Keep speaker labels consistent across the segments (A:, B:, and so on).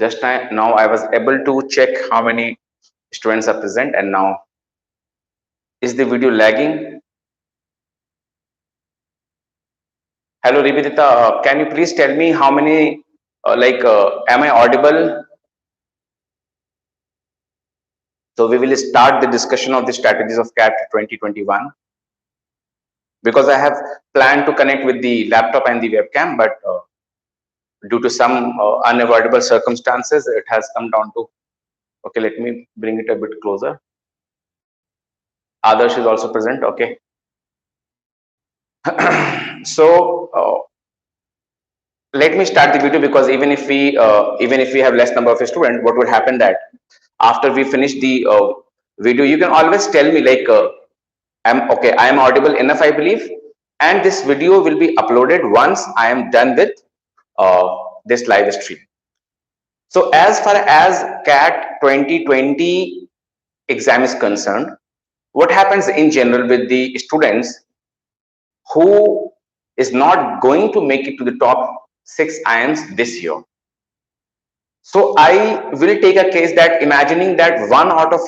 A: Just now I was able to check how many students are present, and now is the video lagging? Hello, Ribidita, can you please tell me how many, am I audible? So we will start the discussion of the strategies of CAT 2021, because I have planned to connect with the laptop and the webcam, but due to some unavoidable circumstances, it has come down to, okay, let me bring it a bit closer. Adarsh is also present, okay. So let me start the video, because even if we have less number of students, what would happen that after we finish the video, you can always tell me like, I am audible enough, I believe, and this video will be uploaded once I am done with this live stream. So as far as CAT 2020 exam is concerned, what happens in general with the students who is not going to make it to the top 6 IIMs this year? So I will take a case that, imagining that one out of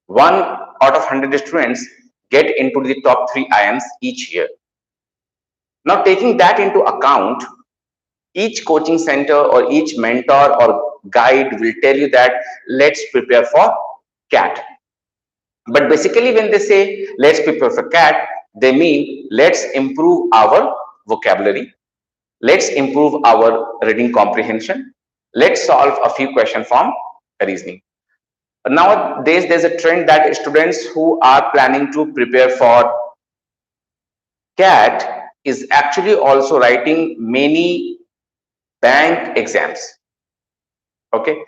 A: 100 students get into the top 3 IIMs each year. Now, taking that into account, each coaching center or each mentor or guide will tell you that let's prepare for CAT. But basically, when they say let's prepare for CAT, they mean let's improve our vocabulary, let's improve our reading comprehension, let's solve a few questions from reasoning. Nowadays, there's a trend that students who are planning to prepare for CAT is actually also writing many bank exams. Okay,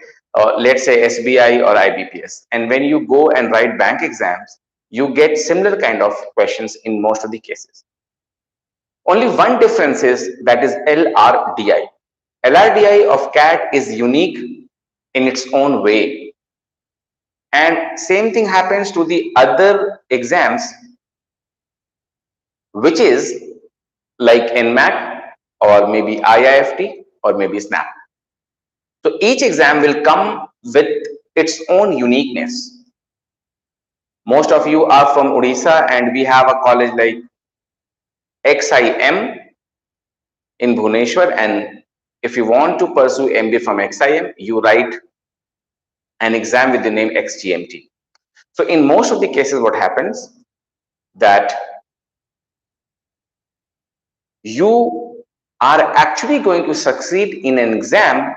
A: let's say SBI or IBPS. And when you go and write bank exams, you get similar kind of questions in most of the cases. Only one difference is that is LRDI. LRDI of CAT is unique in its own way. And same thing happens to the other exams, which is like NMAT or maybe IIFT or maybe SNAP. So each exam will come with its own uniqueness. Most of you are from Odisha, and we have a college like XIM in Bhubaneswar, and if you want to pursue MBA from XIM, you write an exam with the name XGMT. So in most of the cases, what happens that you are actually going to succeed in an exam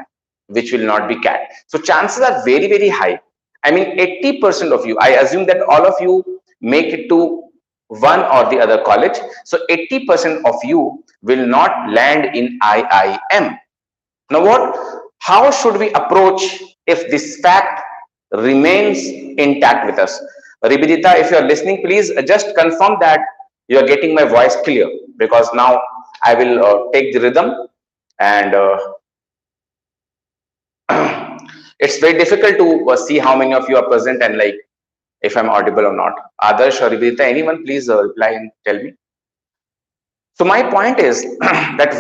A: which will not be CAT. So chances are very, very high. I mean, 80% of you, I assume that all of you make it to one or the other college. So 80% of you will not land in IIM. Now how should we approach if this fact remains intact with us? Ribidita, if you are listening, please just confirm that you are getting my voice clear, because now I will take the rhythm, and it's very difficult to see how many of you are present and like if I'm audible or not. Adarsh or Ribidita, anyone, please reply and tell me. So my point is that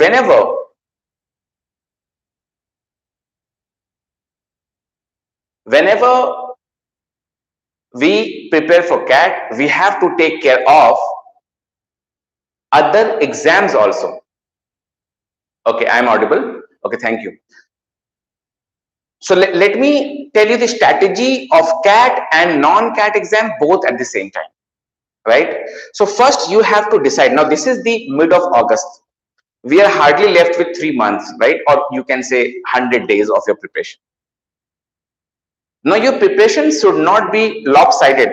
A: whenever we prepare for CAT, we have to take care of other exams also. Okay, I'm audible. Okay, thank you. So let me tell you the strategy of CAT and non-CAT exam both at the same time, right? So first you have to decide. Now this is the mid of August. We are hardly left with 3 months, right? Or you can say 100 days of your preparation. Now your preparation should not be lopsided.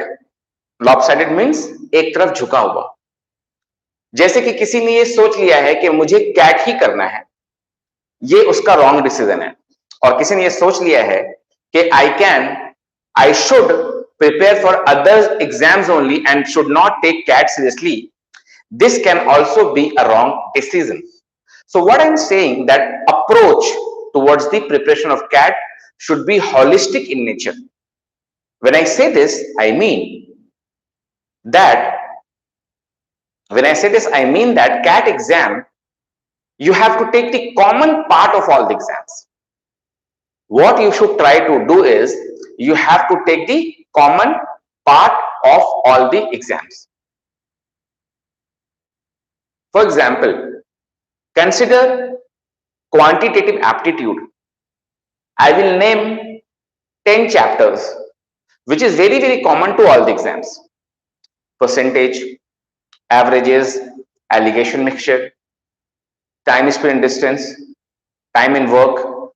A: Lopsided means एक तरफ झुका हुआ. जैसे कि किसी ने ये सोच लिया है कि मुझे कैट ही करना है, ये उसका रॉन्ग डिसीजन है. और किसी ने ये सोच लिया है कि I should prepare for other exams only and should not take CAT seriously. This can also be a wrong decision. So what I'm saying, that approach towards the preparation of CAT should be holistic in nature. When I say this, I mean that CAT exam, you have to take the common part of all the exams. what you should try to do is you have to take the common part of all the exams. For example, consider quantitative aptitude. I will name 10 chapters, which is very, very common to all the exams. Percentage, averages, alligation mixture, time, speed and distance, time and work,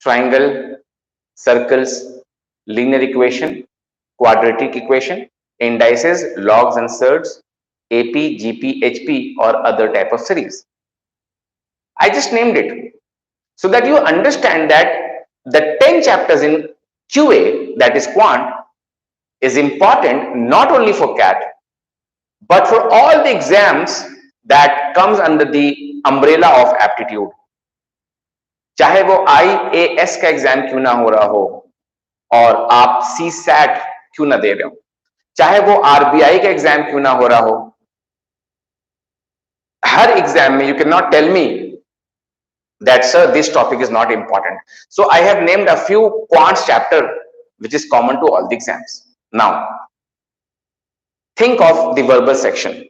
A: triangle, circles, linear equation, quadratic equation, indices, logs and surds, AP, GP, HP or other type of series. I just named it so that you understand that the 10 chapters in QA, that is quant, is important not only for CAT but for all the exams that comes under the umbrella of aptitude. चाहे वो IAS का exam क्यों ना हो रहा हो और आप CSAT क्यों ना दे रहे हो, चाहे वो RBI का एग्जाम क्यों ना हो रहा हो, हर एग्जाम में you cannot tell me that sir this topic is not important. So I have named a few quants chapter which is common to all the exams. Now think of the verbal section,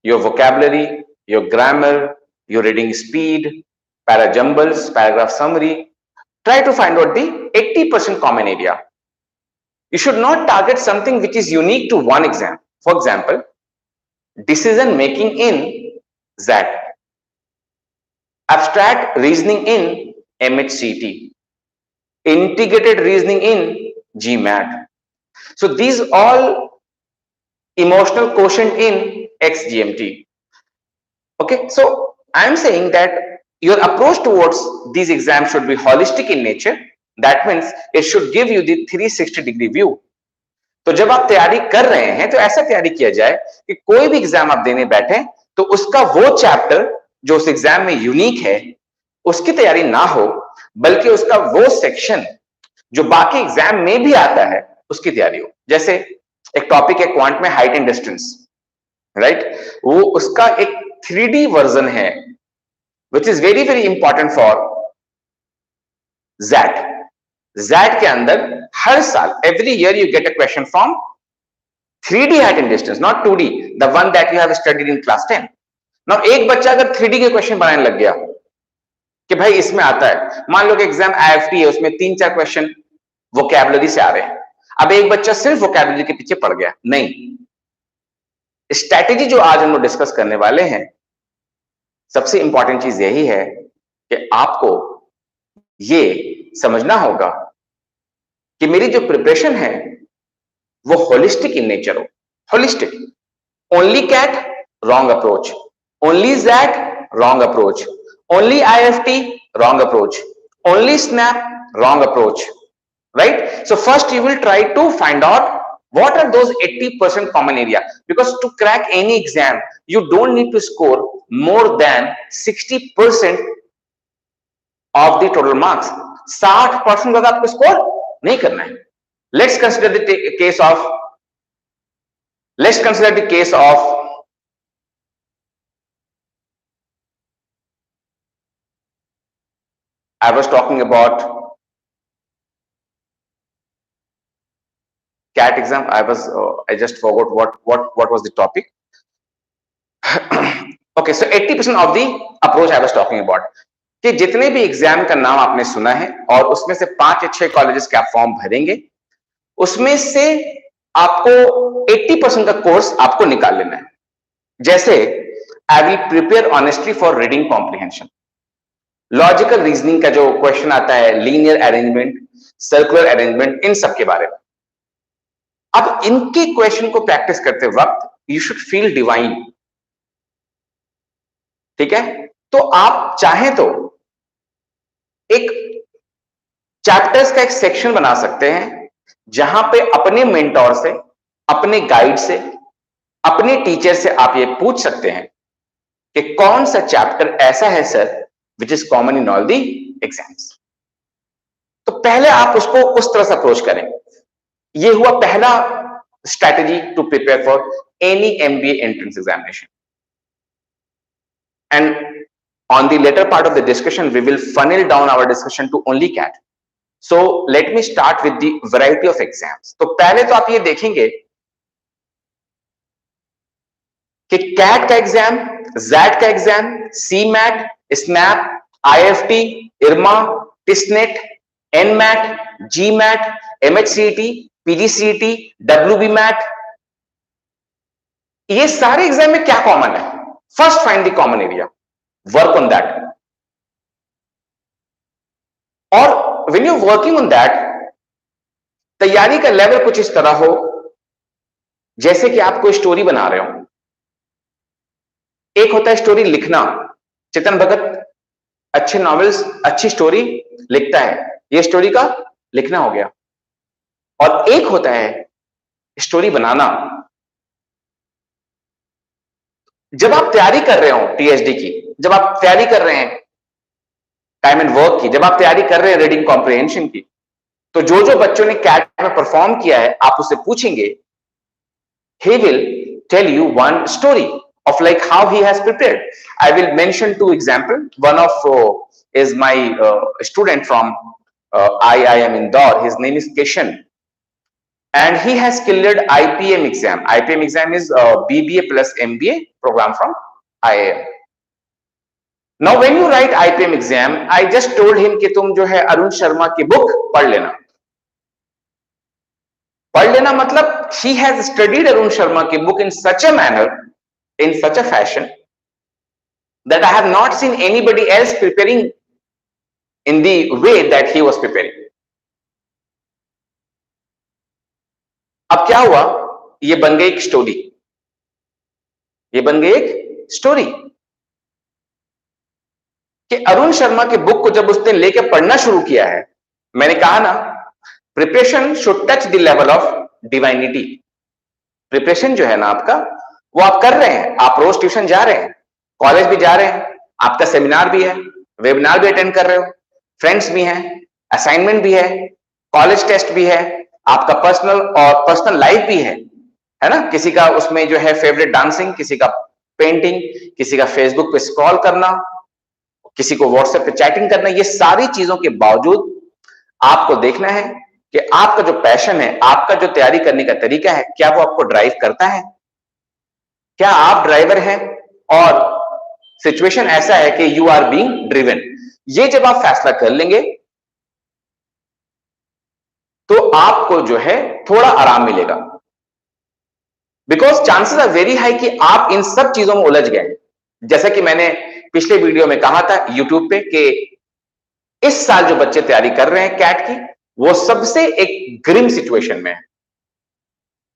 A: your vocabulary, your grammar, your reading speed, parajumbles, paragraph summary. Try to find out the 80% common area. You should not target something which is unique to one exam. For example, decision making in ZAT, abstract reasoning in MHCT, integrated reasoning in GMAT. So these all emotional quotient in XGMT. Okay, so I am saying that your approach towards these exams should be holistic in nature. That means it should give you the 360-degree view. तो जब आप तैयारी कर रहे हैं तो ऐसा तैयारी किया जाए कि कोई भी एग्जाम आप देने बैठे तो उसका वो चैप्टर जो उस एग्जाम में यूनिक है उसकी तैयारी ना हो, बल्कि उसका वो सेक्शन जो बाकी एग्जाम में भी आता है उसकी तैयारी हो. जैसे एक टॉपिक है क्वांट में हाइट एंड डिस्टेंस, राइट, वो उसका एक 3D वर्जन है which is very very important for ZAT. ZAT के अंदर हर साल every year you get a question from 3D height and distance, not 2D, the one that you have studied in class 10. Now एक बच्चा अगर 3D के question बनाने लग गया कि भाई इसमें आता है, मान लो कि एग्जाम IFT है उसमें 3-4 क्वेश्चन वोकैबुलरी से आ रहे हैं, अब एक बच्चा सिर्फ वोकैबुलरी के पीछे पड़ गया. नहीं, स्ट्रैटेजी जो आज हम लोग डिस्कस करने वाले हैं, सबसे इंपॉर्टेंट चीज यही है कि आपको ये समझना होगा कि मेरी जो प्रिपरेशन है वो होलिस्टिक इन नेचर हो. Holistic. Only CAT wrong approach, only ZAT wrong approach, only IFT wrong approach, only SNAP wrong approach, right? So first you will try to find out what are those 80% common area, because to crack any exam you don't need to score more than 60% of the total marks. 60% ज्यादा आपको score नहीं करना है. Let's consider the case of I was talking about CAT exam. I just forgot what was the topic. Okay, so 80% of the approach I was talking about कि जितने भी exam का नाम आपने सुना है और उसमें से 5 या 6 कॉलेजेस के आप फॉर्म भरेंगे, उसमें से आपको 80% का कोर्स आपको निकाल लेना है. जैसे I will prepare honestly for reading comprehension, logical reasoning का जो क्वेश्चन आता है, लीनियर अरेंजमेंट, सर्कुलर अरेंजमेंट, इन सब के बारे में. अब इनके क्वेश्चन को प्रैक्टिस करते वक्त यू शुड फील डिवाइन. ठीक है, तो आप चाहें तो एक चैप्टर्स का एक सेक्शन बना सकते हैं जहां पे अपने मेंटोर से, अपने गाइड से, अपने टीचर से आप ये पूछ सकते हैं कि कौन सा चैप्टर ऐसा है sir which is common in all the exams. तो पहले आप उसको उस तरह से अप्रोच करें. ये हुआ पहला strategy to prepare for any MBA entrance examination. And on the later part of the discussion, we will funnel down our discussion to only CAT. So let me start with the variety of exams. तो पहले तो आप ये देखेंगे कि CAT का exam, XAT का exam, C MAT, SNAP, IFT, IRMA, TISSNET, NMAT, G MAT, MHCET, PGCET, WB MAT, ये सारे एग्जाम में क्या कॉमन है? First find the common area, work on that. और when you working on that, तैयारी का level कुछ इस तरह हो जैसे कि आप कोई स्टोरी बना रहे हो। एक होता है स्टोरी लिखना, चेतन भगत अच्छे नॉवेल्स, अच्छी स्टोरी लिखता है, ये स्टोरी का लिखना हो गया। और एक होता है स्टोरी बनाना। जब आप तैयारी कर रहे हो THD की, जब आप तैयारी कर रहे हैं टाइम एंड वर्क की, जब आप तैयारी कर रहे हैं रीडिंग कॉम्प्रिहेंशन की, तो जो जो बच्चों ने कैट में परफॉर्म किया है, आप उससे पूछेंगे, he will tell you one story of like how he has prepared. I will mention two examples. One of is my student from IIM Indore. His name is Kishan, and he has cleared IPM exam. IPM exam is BBA plus MBA program from IIM. Now when you write IPM exam, I just told him कि तुम जो है अरुण शर्मा की book पढ़ लेना। पढ़ लेना मतलब he has studied Arun Sharma ki book in such a manner, in such a fashion, that I have not seen anybody else preparing in the way that he was preparing. अब क्या हुआ, ये बन गई एक स्टोरी, ये बन गई एक स्टोरी कि अरुण शर्मा की बुक को जब उसने लेके पढ़ना शुरू किया है, मैंने कहा ना, preparation should touch the level of divinity. Preparation जो है ना आपका, वो आप कर रहे हैं, आप रोज ट्यूशन जा रहे हैं, कॉलेज भी जा रहे हैं, आपका सेमिनार भी है, वेबिनार भी अटेंड कर रहे हो, फ्रेंड्स भी हैं, असाइनमेंट भी है, कॉलेज टेस्ट भी है, आपका पर्सनल लाइफ भी है ना। किसी का उसमें जो है फेवरेट डांसिंग, किसी का पेंटिंग, किसी का फेसबुक पे स्क्रॉल करना, किसी को व्हाट्सएप पे चैटिंग करना। ये सारी चीजों के बावजूद आपको देखना है कि आपका जो पैशन है, आपका जो तैयारी करने का तरीका है, क्या वो आपको ड्राइव करता है? क्या आप ड्राइवर हैं और सिचुएशन ऐसा है कि यू आर बीइंग ड्रिवन? ये जब आप फैसला कर लेंगे तो आपको जो है थोड़ा आराम मिलेगा, because chances are very high कि आप इन सब चीजों में उलझ गए। जैसा कि मैंने पिछले वीडियो में कहा था यूट्यूब पे कि इस साल जो बच्चे तैयारी कर रहे हैं कैट की, वो सबसे एक ग्रिम सिचुएशन में है।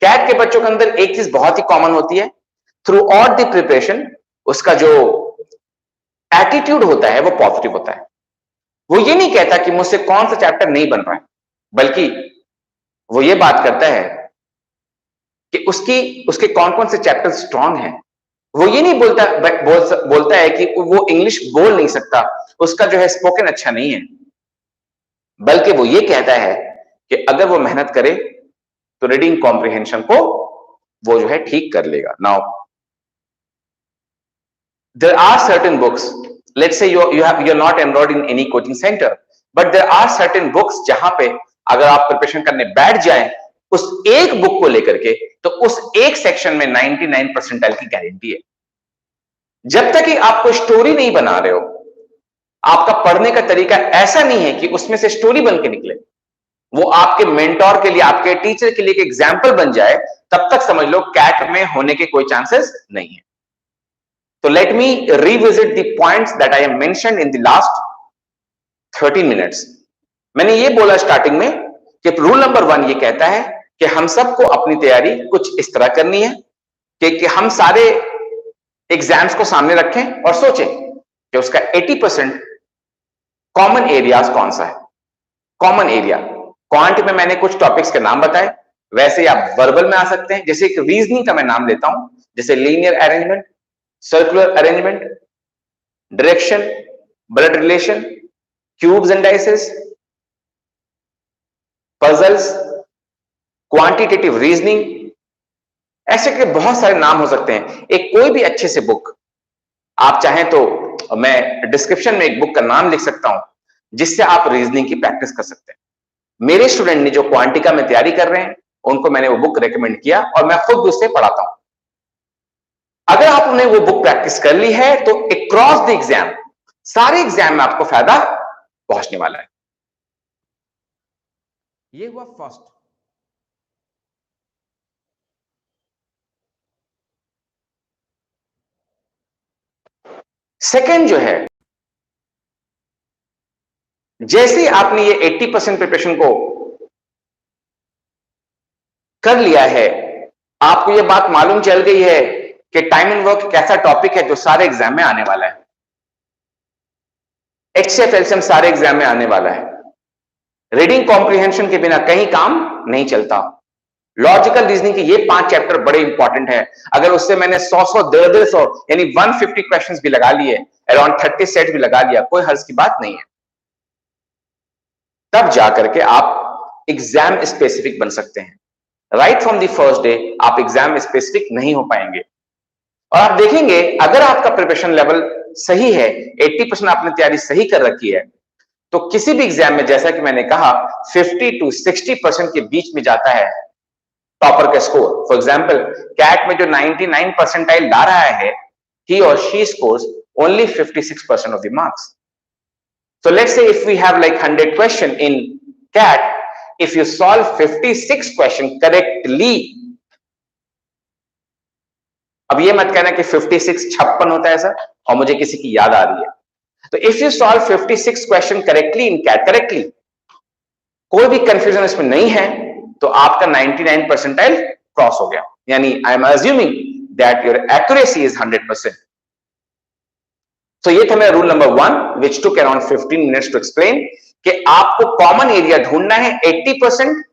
A: कैट के बच्चों के अंदर एक चीज बहुत ही कॉमन होती है, थ्रू आउट द प्रिपरेशन उसका जो एटीट्यूड होता है वो पॉजिटिव होता है। वो ये नहीं कहता कि मुझसे कौन सा चैप्टर नहीं बन रहा है, बल्कि वो ये बात करता है कि उसके कौन कौन से चैप्टर स्ट्रांग हैं। वो ये नहीं बोलता है कि वो इंग्लिश बोल नहीं सकता, उसका जो है स्पोकन अच्छा नहीं है, बल्कि वो ये कहता है कि अगर वो मेहनत करे तो रीडिंग कॉम्प्रिहेंशन को वो जो है ठीक कर लेगा। Now there are certain books, let's say you're not enrolled in any coaching center, but there are certain books जहां पे अगर आप प्रिपरेशन करने बैठ जाएं उस एक बुक को लेकर के, तो उस एक सेक्शन में 99 परसेंटाइल की गारंटी है। जब तक कि आप कोई स्टोरी नहीं बना रहे हो, आपका पढ़ने का तरीका ऐसा नहीं है कि उसमें से स्टोरी बन के निकले, वो आपके मेंटोर के लिए, आपके टीचर के लिए एक एग्जाम्पल बन जाए, तब तक समझ लो कैट में होने के कोई चांसेस नहीं है। So let me revisit the points that I have mentioned in the last 13 minutes. मैंने ये बोला स्टार्टिंग में कि रूल नंबर 1 ये कहता है कि हम सबको अपनी तैयारी कुछ इस तरह करनी है कि हम सारे एग्जाम्स को सामने रखें और सोचें कि उसका 80% कॉमन एरियाज कौन सा है। कॉमन एरिया क्वांट में मैंने कुछ टॉपिक्स के नाम बताए, वैसे आप वर्बल में आ सकते हैं। जैसे एक रीजनिंग का मैं नाम लेता हूं, जैसे linear arrangement, circular arrangement, direction, blood relation, cubes and dices, puzzles, quantitative reasoning, ऐसे के बहुत सारे नाम हो सकते हैं। एक कोई भी अच्छे से बुक आप चाहें तो मैं डिस्क्रिप्शन में एक बुक का नाम लिख सकता हूं जिससे आप रीजनिंग की प्रैक्टिस कर सकते हैं। मेरे स्टूडेंट ने जो क्वांटिका में तैयारी कर रहे हैं उनको मैंने वो बुक रेकमेंड किया और मैं खुद उससे पढ़ाता हूं। अगर आपने वो बुक प्रैक्टिस कर ली है तो अक्रॉस द एग्जाम, सारे एग्जाम में आपको फायदा पहुंचने वाला है। ये हुआ फर्स्ट। सेकंड जो है, जैसे आपने ये 80% प्रिपरेशन को कर लिया है, आपको ये बात मालूम चल गई है कि टाइम एंड वर्क कैसा टॉपिक है जो सारे एग्जाम में आने वाला है। HCF LCM सारे एग्जाम में आने वाला है। रीडिंग कॉम्प्रिहेंशन के बिना कहीं काम नहीं चलता। लॉजिकल रीजनिंग के ये 5 चैप्टर बड़े इंपॉर्टेंट है। अगर उससे मैंने 100 150 यानी 150 क्वेश्चंस भी लगा लिए, अराउंड 30 सेट भी लगा लिया, कोई हर्ज की बात नहीं है। तब जाकर के आप एग्जाम स्पेसिफिक बन सकते हैं। Right from the first day आप एग्जाम स्पेसिफिक नहीं हो पाएंगे। और आप देखेंगे अगर आपका प्रिपरेशन लेवल सही है, 80% आपने तैयारी सही कर रखी है, तो किसी भी एग्जाम में जैसा कि मैंने कहा 50 to 60% के बीच में जाता है टॉपर का स्कोर। फॉर एग्जाम्पल कैट में जो 99 परसेंटाइल ला रहा है, he or she scores only 56% of the marks. So let's say if we have like 100 question in CAT, if you solve 56 question correctly, अब ये मत कहना कि 56 56 होता है सर और मुझे किसी की याद आ रही है। तो if you solve 56 question correctly in CAT, correctly, कोई भी कंफ्यूजन इसमें नहीं है, तो आपका 99 परसेंटाइल क्रॉस हो गया। यानी I am assuming that your accuracy is 100%। तो ये था मेरा rule number 1 which took around 15 minutes to explain कि आपको कॉमन एरिया ढूंढना है। 80%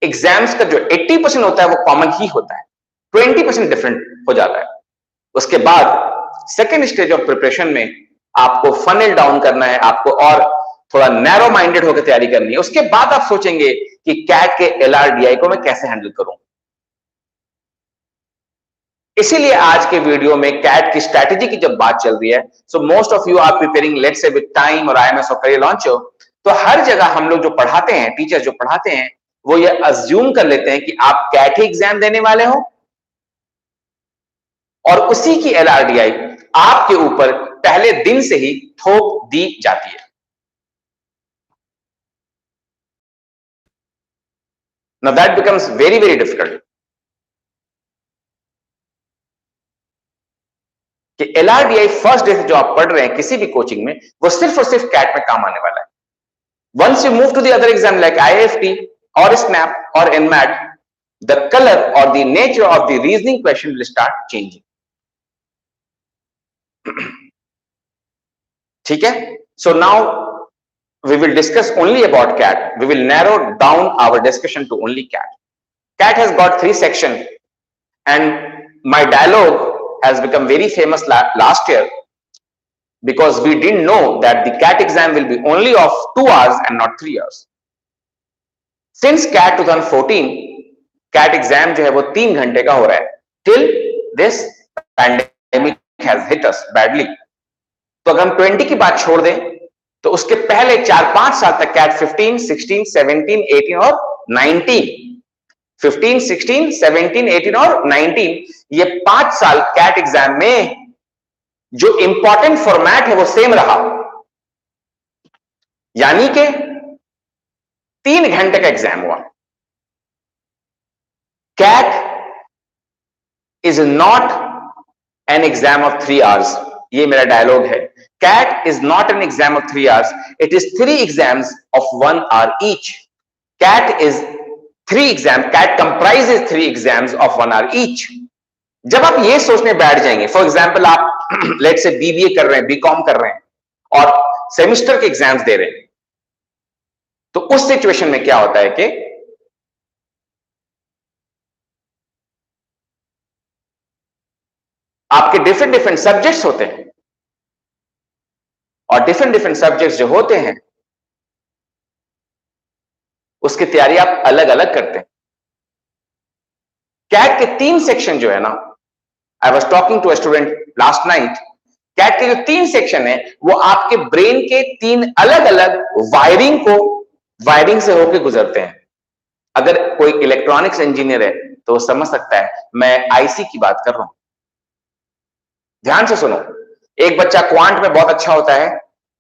A: एग्जाम्स का जो 80% होता है वो कॉमन ही होता है, 20% डिफरेंट हो जाता है। उसके बाद सेकेंड स्टेज ऑफ प्रिपरेशन में आपको फनल डाउन करना है, आपको और थोड़ा नैरो माइंडेड होकर तैयारी करनी है। उसके बाद आप सोचेंगे कि कैट के LRDI को मैं कैसे हैंडल करूं। इसीलिए आज के वीडियो में कैट की स्ट्रैटेजी की जब बात चल रही है, so most of you are preparing let's say with TIME और IMS और करियर लॉन्चर, तो हर जगह हम लोग जो पढ़ाते हैं, टीचर्स जो पढ़ाते हैं, वो ये अज्यूम कर लेते हैं कि आप कैट ही एग्जाम देने वाले हो और उसी की LRDI आपके ऊपर पहले दिन से ही थोप दी जाती है। Now that becomes very very difficult कि LRDI फर्स्ट डे से जो आप पढ़ रहे हैं किसी भी कोचिंग में, वो सिर्फ और सिर्फ कैट में काम आने वाला है। Once you move to the other exam like IIFT or SNAP or NMAT, the color or the nature of the reasoning question will start changing. ठीक है? So now we will discuss only about CAT. We will narrow down our discussion to only CAT. CAT has got 3 sections and my dialogue has become very famous last year because we didn't know that the CAT exam will be only of 2 hours and not 3 hours. Since CAT 2014, CAT exam जो है वो 3 घंटे का हो रहा है till this pandemic has hit us badly. तो अगर हम 20 की बात छोड़ दें तो उसके पहले 4-5 साल तक कैट 15, 16, 17, 18 और 19, 15, 16, 17, 18 और 19, ये 5 साल कैट एग्जाम में जो इंपॉर्टेंट फॉर्मेट है वो सेम रहा। यानी कि 3 घंटे का एग्जाम हुआ। CAT is not an exam of 3 hours. ये मेरा डायलॉग है। CAT is not an exam of 3 hours. It is 3 exams of 1 hour each. CAT is 3 exams. CAT comprises 3 exams of 1 hour each. जब आप ये सोचने बैठ जाएंगे, फॉर एग्जाम्पल आप लेट से BBA कर रहे हैं, BCom कर रहे हैं और सेमिस्टर के एग्जाम्स दे रहे हैं, तो उस सिचुएशन में क्या होता है कि आपके डिफरेंट सब्जेक्ट्स होते हैं और डिफरेंट सब्जेक्ट्स जो होते हैं उसकी तैयारी आप अलग अलग करते हैं। कैट के 3 सेक्शन जो है ना, I was talking to a student last night, CAT के जो 3 सेक्शन है वो आपके ब्रेन के 3 अलग अलग वायरिंग को वायरिंग से होके गुजरते हैं। अगर कोई इलेक्ट्रॉनिक्स इंजीनियर है तो वो समझ सकता है मैं आईसी की बात कर रहा हूं। ध्यान से सुनो, एक बच्चा क्वांट में बहुत अच्छा होता है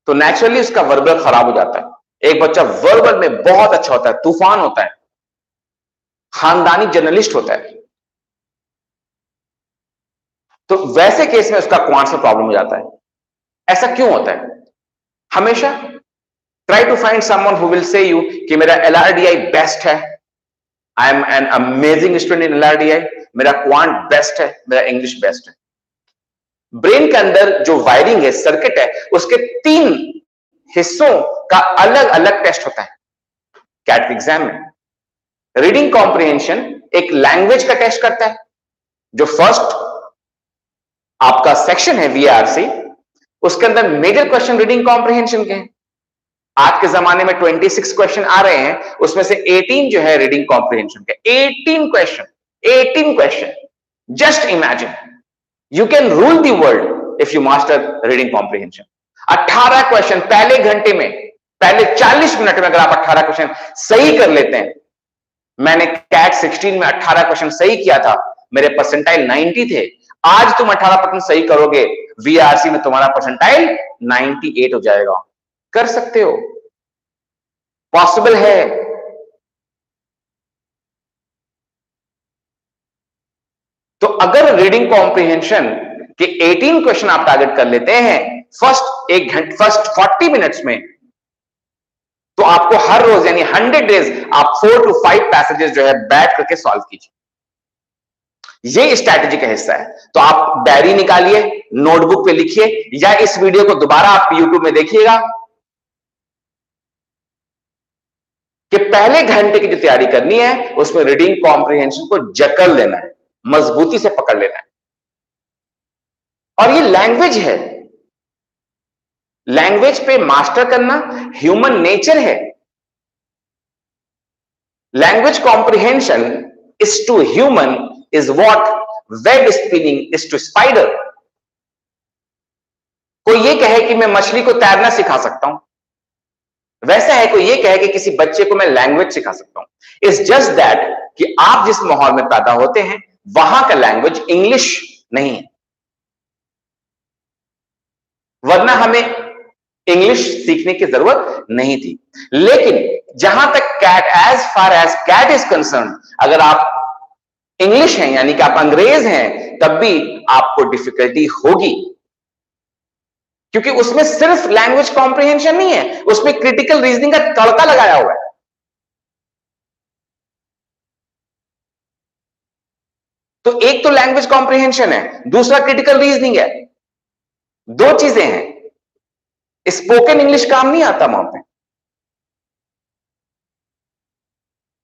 A: तो नेचुरली उसका वर्बल खराब हो जाता है। एक बच्चा वर्बल में बहुत अच्छा होता है, तूफान होता है, खानदानी जर्नलिस्ट होता है, तो वैसे केस में उसका क्वांट से प्रॉब्लम हो जाता है। ऐसा क्यों होता है? हमेशा try to find someone who will say you कि मेरा एलआरडीआई बेस्ट है, I am an amazing student in LRDI, मेरा क्वांट बेस्ट है, मेरा इंग्लिश बेस्ट है। ब्रेन के अंदर जो वायरिंग है, सर्किट है, उसके 3 हिस्सों का अलग अलग टेस्ट होता है कैट एग्जाम में। रीडिंग कॉम्प्रिहेंशन एक लैंग्वेज का टेस्ट करता है, जो फर्स्ट आपका सेक्शन है वीआरसी, उसके अंदर मेजर क्वेश्चन रीडिंग कॉम्प्रिहेंशन के हैं। आज के जमाने में 26 क्वेश्चन आ रहे हैं, उसमें से 18 जो है रीडिंग कॉम्प्रिहेंशन के। 18 question, just imagine you can rule the world if you master reading comprehension. 18 question पहले घंटे में, पहले 40 मिनट में अगर आप 18 क्वेश्चन सही कर लेते हैं। मैंने कैट 16 में 18 क्वेश्चन सही किया था, मेरे परसेंटाइल 90 थे। आज तुम 18% सही करोगे, वीआरसी में तुम्हारा परसेंटाइल 98 हो जाएगा। कर सकते हो, पॉसिबल है। तो अगर रीडिंग कॉम्प्रिहेंशन के 18 क्वेश्चन आप टारगेट कर लेते हैं फर्स्ट 40 मिनट्स में, तो आपको हर रोज यानी 100 डेज आप 4 to 5 पैसेजेस जो है बैठ करके सॉल्व कीजिए। ये स्ट्रैटेजी का हिस्सा है। तो आप डायरी निकालिए, नोटबुक पे लिखिए, या इस वीडियो को दोबारा आप यूट्यूब में देखिएगा कि पहले घंटे की जो तैयारी करनी है उसमें रीडिंग कॉम्प्रिहेंशन को जकड़ लेना है, मजबूती से पकड़ लेना है। और ये लैंग्वेज है, लैंग्वेज पे मास्टर करना ह्यूमन नेचर है। Language comprehension is to human is what web spinning is to spider। कोई ये कहे कि मैं मछली को तैरना सिखा सकता हूं, वैसा है कोई ये कहे कि किसी बच्चे को मैं लैंग्वेज सिखा सकता हूं। इट्स जस्ट दैट कि आप जिस माहौल में पैदा होते हैं वहां का लैंग्वेज इंग्लिश नहीं है, वरना हमें इंग्लिश सीखने की जरूरत नहीं थी। लेकिन जहां तक CAT, as far as CAT is concerned, अगर आप इंग्लिश हैं यानी कि आप अंग्रेज हैं, तब भी आपको डिफिकल्टी होगी, क्योंकि उसमें सिर्फ लैंग्वेज कॉम्प्रिहेंशन नहीं है, उसमें क्रिटिकल रीजनिंग का तड़का लगाया हुआ है। तो एक तो लैंग्वेज कॉम्प्रिहेंशन है, दूसरा क्रिटिकल रीजनिंग है। 2 चीजें हैं। स्पोकन इंग्लिश काम नहीं आता वहां पे,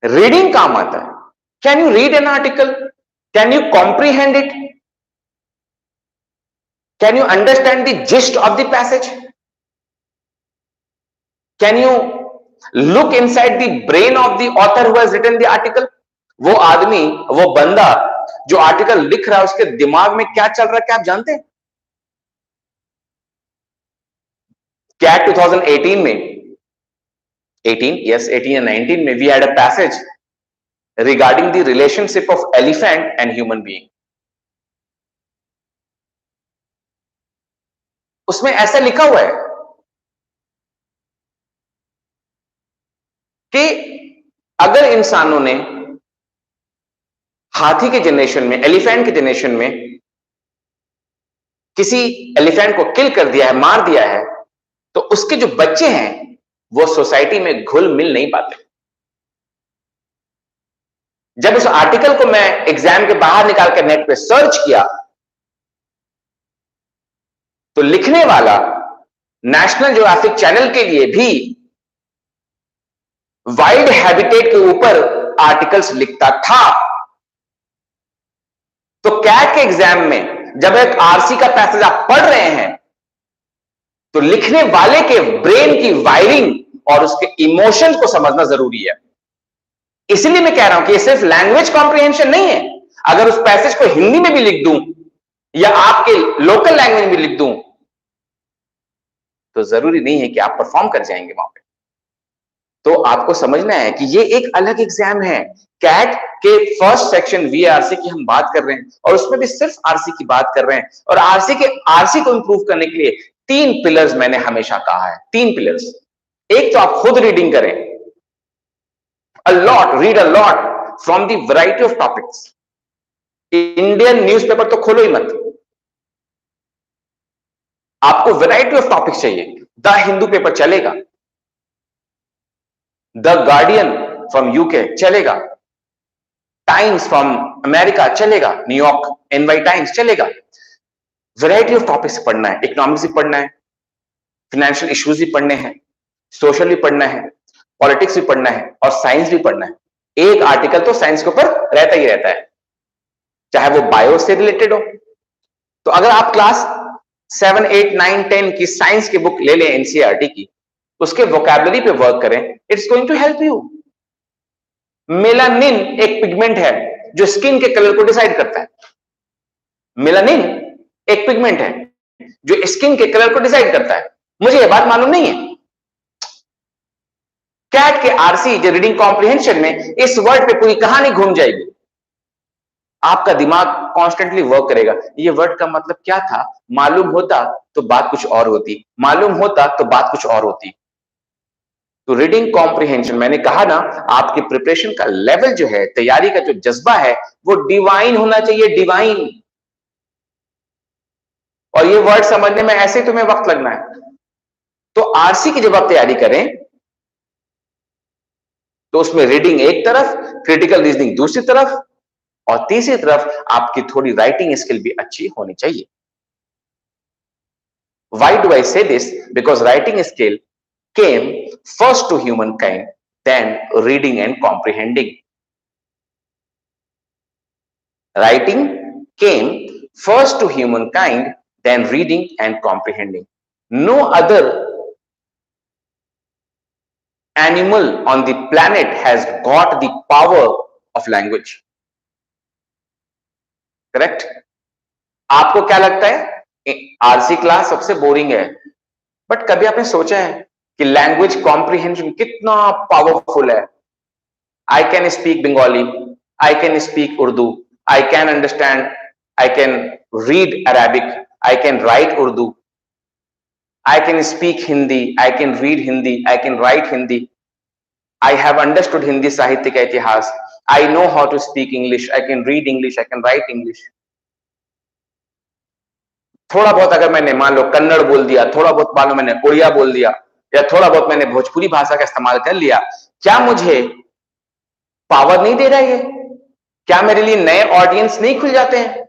A: रीडिंग काम आता है। Can you read an article? Can you comprehend it? Can you understand the gist of the passage? Can you look inside the brain of the author who has written the article? वो आदमी, वो बंदा जो article लिख रहा है, उसके दिमाग में क्या चल रहा है, क्या आप जानते हैं? कैट 2018 में, 18 या 19 में, we had a passage regarding the relationship of elephant and human being। उसमें ऐसा लिखा हुआ है कि अगर इंसानों ने हाथी के जनरेशन में, एलिफेंट के जनरेशन में किसी एलिफेंट को किल कर दिया है, मार दिया है, तो उसके जो बच्चे हैं वो सोसाइटी में घुल मिल नहीं पाते। जब उस आर्टिकल को मैं एग्जाम के बाहर निकाल कर नेट पे सर्च किया, तो लिखने वाला नेशनल ज्योग्राफिक चैनल के लिए भी वाइल्ड हैबिटेट के ऊपर आर्टिकल्स लिखता था। तो कैट के एग्जाम में जब एक आरसी का पैसेज आप पढ़ रहे हैं, तो लिखने वाले के ब्रेन की वायरिंग और उसके इमोशंस को समझना जरूरी है। इसलिए मैं कह रहा हूं कि ये सिर्फ लैंग्वेज कॉम्प्रिहेंशन नहीं है। अगर उस पैसेज को हिंदी में भी लिख दूं या आपके लोकल लैंग्वेज में भी लिख दूं, तो जरूरी नहीं है कि आप परफॉर्म कर जाएंगे वहां पे। तो आपको समझना है कि ये एक अलग एग्जाम है। कैट के फर्स्ट सेक्शन वीआरसी की हम बात कर रहे हैं और उसमें भी सिर्फ आरसी की बात कर रहे हैं। और आरसी को इंप्रूव करने के लिए 3 पिलर्स मैंने हमेशा कहा है, 3 पिलर्स। एक तो आप खुद रीडिंग करें, read a lot from the variety of topics। Indian newspaper तो खोलो ही मत, आपको वैरायटी ऑफ टॉपिक्स चाहिए। द हिंदू पेपर चलेगा, द गार्डियन फ्रॉम यूके चलेगा, टाइम्स फ्रॉम अमेरिका चलेगा, न्यूयॉर्क एनवाई टाइम्स चलेगा। वैरायटी ऑफ टॉपिक्स पढ़ना है, इकोनॉमिक्स भी पढ़ना है, फाइनेंशियल इश्यूज भी पढ़ने हैं, सोशल भी पढ़ना है, पॉलिटिक्स भी पढ़ना है और साइंस भी पढ़ना है। एक आर्टिकल तो साइंस के ऊपर रहता ही रहता है, चाहे वो बायो से रिलेटेड हो। तो अगर आप क्लास 7, 8, 9, 10 की साइंस की बुक ले लें एनसीईआरटी की, उसके वोकैबुलरी पे वर्क करें, it's going to help you. Melanin एक पिगमेंट है जो स्किन के कलर को डिसाइड करता है। मेलानिन एक पिगमेंट है जो स्किन के कलर को डिसाइड करता है। मुझे यह बात मालूम नहीं है। कैट के आरसी जो रीडिंग कॉम्प्रिहेंशन में इस वर्ड पे पूरी कहानी घूम जाएगी। आपका दिमाग कॉन्स्टेंटली वर्क करेगा, ये वर्ड का मतलब क्या था, मालूम होता तो बात कुछ और होती, मालूम होता तो बात कुछ और होती। तो रीडिंग कॉम्प्रिहेंशन, मैंने कहा ना, आपकी प्रिपरेशन का लेवल जो है, तैयारी का जो जज्बा है, वो डिवाइन होना चाहिए, डिवाइन। और ये वर्ड समझने में ऐसे तुम्हें वक्त लगना है। तो आरसी की जब आप तैयारी करें तो उसमें रीडिंग एक तरफ, क्रिटिकल रीजनिंग दूसरी तरफ, और तीसरी तरफ आपकी थोड़ी राइटिंग स्किल भी अच्छी होनी चाहिए। Why do I say this? Because writing skill came first to humankind, then reading and comprehending. Writing came first to humankind, then reading and comprehending. No other animal on the planet has got the power of language. Correct? आपको क्या लगता है RC class सबसे boring है, but कभी आपने सोचा है कि लैंग्वेज कॉम्प्रिहेंशन कितना पावरफुल है? I can speak Bengali, I can speak Urdu, I can understand, I can read Arabic, I can write Urdu, I can speak Hindi, I can read Hindi, I can write Hindi, I have understood Hindi साहित्य का इतिहास, I know how to speak English, I can read English, I can write English. थोड़ा बहुत अगर मैंने मान लो कन्नड़ बोल दिया, थोड़ा बहुत मान लो मैंने उड़िया बोल दिया, या थोड़ा बहुत मैंने भोजपुरी भाषा का इस्तेमाल कर लिया, क्या मुझे पावर नहीं दे रहा है ये? क्या मेरे लिए नए ऑडियंस नहीं खुल जाते हैं?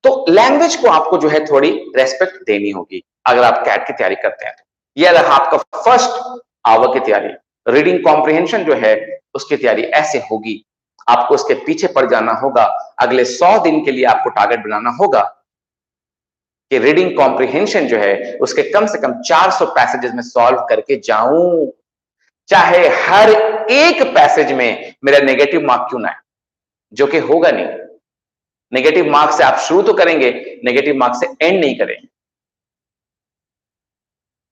A: तो लैंग्वेज को आपको जो है थोड़ी रेस्पेक्ट देनी होगी अगर आप कैट की तैयारी करते हैं। तो यह रहा आपका फर्स्ट आवर की तैयारी। रीडिंग कॉम्प्रिहेंशन जो है उसकी तैयारी ऐसे होगी, आपको उसके पीछे पड़ जाना होगा। अगले 100 दिन के लिए आपको टारगेट बनाना होगा कि रीडिंग कॉम्प्रिहेंशन जो है उसके कम से कम 400 पैसेजेस में सॉल्व करके जाऊं, चाहे हर एक पैसेज में मेरा नेगेटिव मार्क क्यों ना है, जो कि होगा नहीं। नेगेटिव मार्क से आप शुरू तो करेंगे, नेगेटिव मार्क से एंड नहीं करेंगे।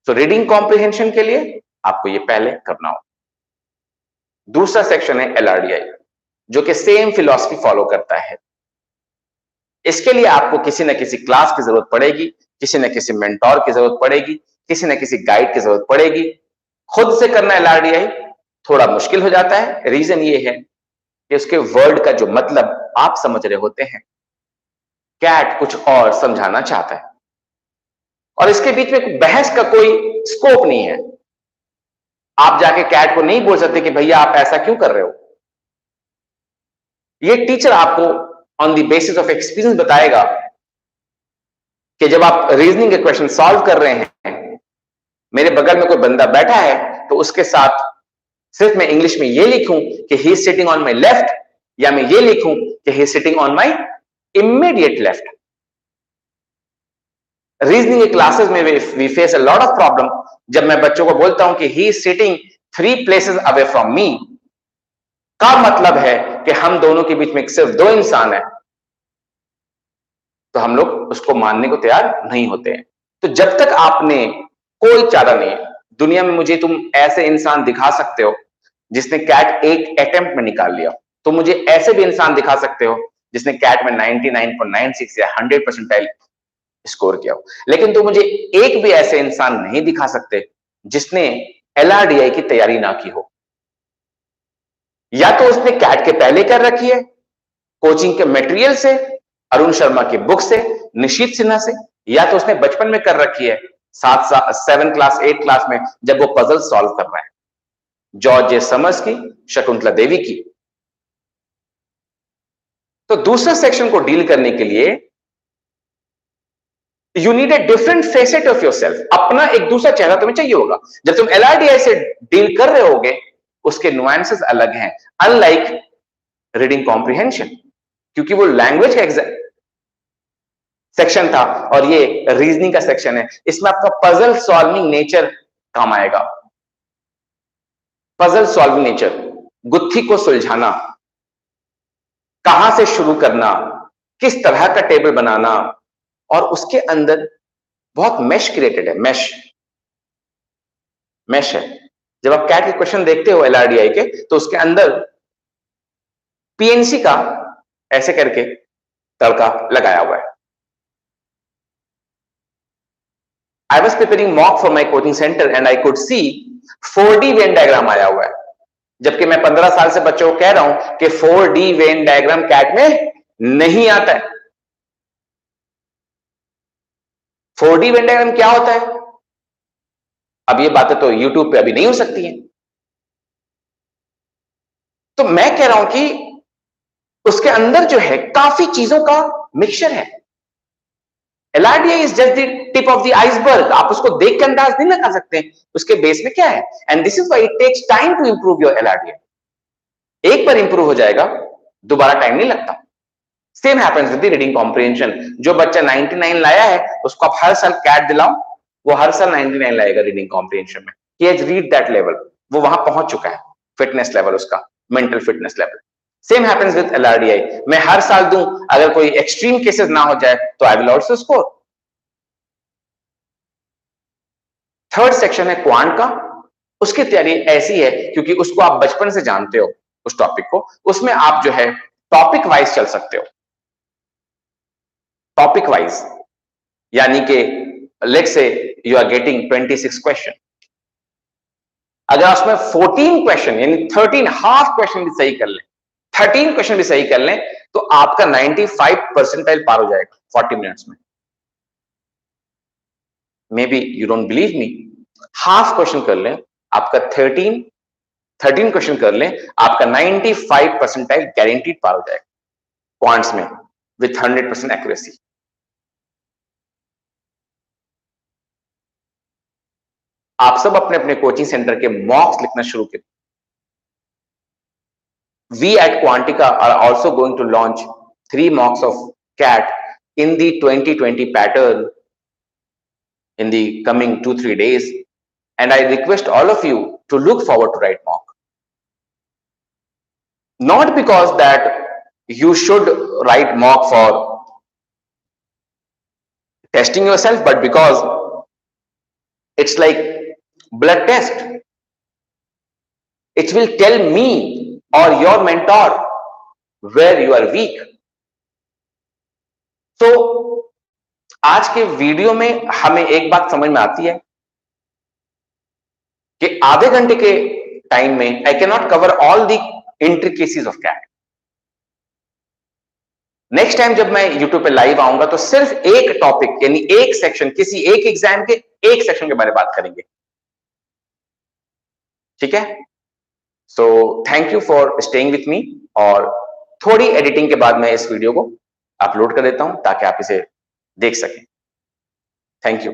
A: तो रीडिंग कॉम्प्रिहेंशन के लिए आपको ये पहले करना होगा। दूसरा सेक्शन है एलआरडीआई, जो कि सेम फिलॉसफी फॉलो करता है। इसके लिए आपको किसी न किसी क्लास की जरूरत पड़ेगी, किसी न किसी मेंटोर की जरूरत पड़ेगी, किसी न किसी गाइड की जरूरत पड़ेगी। खुद से करना एलआरडीआई थोड़ा मुश्किल हो जाता है। रीजन ये है कि उसके वर्ड का जो मतलब आप समझ रहे होते हैं, कैट कुछ और समझाना चाहता है, और इसके बीच में बहस का कोई स्कोप नहीं है। आप जाके कैट को नहीं बोल सकते कि भैया आप ऐसा क्यों कर रहे हो। ये टीचर आपको on the basis of experience बताएगा कि जब आप रीजनिंग के क्वेश्चन सॉल्व कर रहे हैं, मेरे बगल में कोई बंदा बैठा है तो उसके साथ सिर्फ मैं इंग्लिश में ये लिखूं कि he is sitting on my left, या मैं ये लिखूं कि he is sitting on my immediate left. Reasoning के क्लासेस में we face a lot of problem. जब मैं बच्चों को बोलता हूं कि he is sitting 3 places away from me, का मतलब है कि हम दोनों के बीच में सिर्फ 2 इंसान है, तो हम लोग उसको मानने को तैयार नहीं होते हैं। तो जब तक आपने कोई चारा नहीं है दुनिया में। मुझे तुम ऐसे इंसान दिखा सकते हो जिसने कैट एक अटेम्प्ट में निकाल लिया, तो मुझे ऐसे भी इंसान दिखा सकते हो जिसने कैट में 99.96 या 100 परसेंटाइल स्कोर किया हो, लेकिन तो मुझे एक भी ऐसे इंसान नहीं दिखा सकते जिसने LRDI की तैयारी ना की हो। या तो उसने कैट के पहले कर रखी है कोचिंग के मटेरियल से, अरुण शर्मा की बुक से, निशीत सिन्हा से, या तो उसने बचपन में कर रखी है 7 क्लास 8 क्लास में जब वो पजल सॉल्व कर रहा है, जॉर्ज जे समर्स की, शकुंतला देवी की। तो दूसरे सेक्शन को डील करने के लिए you need a different facet of your self. अपना एक दूसरा चेहरा तुम्हें चाहिए होगा। जब तुम LRDI से डील कर रहे होगे उसके नुआंसेस अलग हैं, अनलाइक रीडिंग कॉम्प्रिहेंशन, क्योंकि वो लैंग्वेज का सेक्शन था और ये रीजनिंग का सेक्शन है। इसमें आपका पजल सॉल्विंग नेचर काम आएगा। पजल सॉल्विंग नेचर, गुत्थी को सुलझाना, कहां से शुरू करना, किस तरह का टेबल बनाना, और उसके अंदर बहुत मैश क्रिएटेड है। मैश है। जब आप कैट के क्वेश्चन देखते हो LRDI के, तो उसके अंदर PNC का ऐसे करके तड़का लगाया हुआ है। I was preparing mock for my coaching center and I could see 4D Venn diagram आया हुआ है, जबकि मैं 15 साल से बच्चों को कह रहा हूं कि 4D वेन डायग्राम कैट में नहीं आता है। 4D वेन डायग्राम क्या होता है? अब ये बातें तो YouTube पे अभी नहीं हो सकती हैं। तो मैं कह रहा हूं कि उसके अंदर जो है काफी चीजों का मिक्सचर है। LRDI is just the tip of the iceberg. आप उसको देख के अंदाज नहीं लगा सकते उसके बेस में क्या है। And this is why it takes time to improve your LRDI। एक बार इंप्रूव हो जाएगा, दोबारा टाइम नहीं लगता। Same happens with the reading comprehension. जो बच्चा 99 लाया है उसको आप हर साल कैट दिलाओ, वो हर साल 99 लाएगा रीडिंग कॉम्प्रिहेंशन में। He has read that level, वो वहां पहुंच चुका है, फिटनेस लेवल उसका, mental fitness level. Same happens with LRDI। मैं हर साल दूं, अगर कोई एक्सट्रीम केसेस ना हो जाए तो I will also score. Third section है क्वांट का। उसकी तैयारी ऐसी है क्योंकि उसको आप बचपन से जानते हो उस टॉपिक को, उसमें आप जो है टॉपिक वाइज चल सकते हो। टॉपिक वाइज यानी कि let's say you are getting 26 question, अगर उसमें 14 क्वेश्चन यानी 13 हाफ क्वेश्चन भी सही कर ले, 13 क्वेश्चन भी सही कर लें, तो आपका 95 परसेंटाइल पार हो जाएगा 40 मिनट्स में। May be you don't believe me, half question कर लें, आपका 13 क्वेश्चन कर लें, आपका 95 परसेंटाइल गारंटीड पार हो जाएगा क्वांट्स में विथ 100% एक्यूरेसी। आप सब अपने अपने कोचिंग सेंटर के मॉक्स लिखना शुरू करें। We at Quantica are also going to launch 3 mocks of CAT in the 2020 pattern in the coming 2-3 days, and I request all of you to look forward to write mock. Not because that you should write mock for testing yourself, but because it's like blood test. It will tell me or your mentor where you are weak. So आज के video में हमें एक बात समझ में आती है कि आधे घंटे के टाइम में I can not cover all the intricacies of CAT. Next time जब मैं यूट्यूब पे लाइव आऊंगा तो सिर्फ एक टॉपिक यानी एक सेक्शन, किसी एक एग्जाम के एक सेक्शन के बारे में बात करेंगे। ठीक है? So thank you for staying with me, और थोड़ी एडिटिंग के बाद मैं इस वीडियो को अपलोड कर देता हूं ताकि आप इसे देख सकें। Thank you.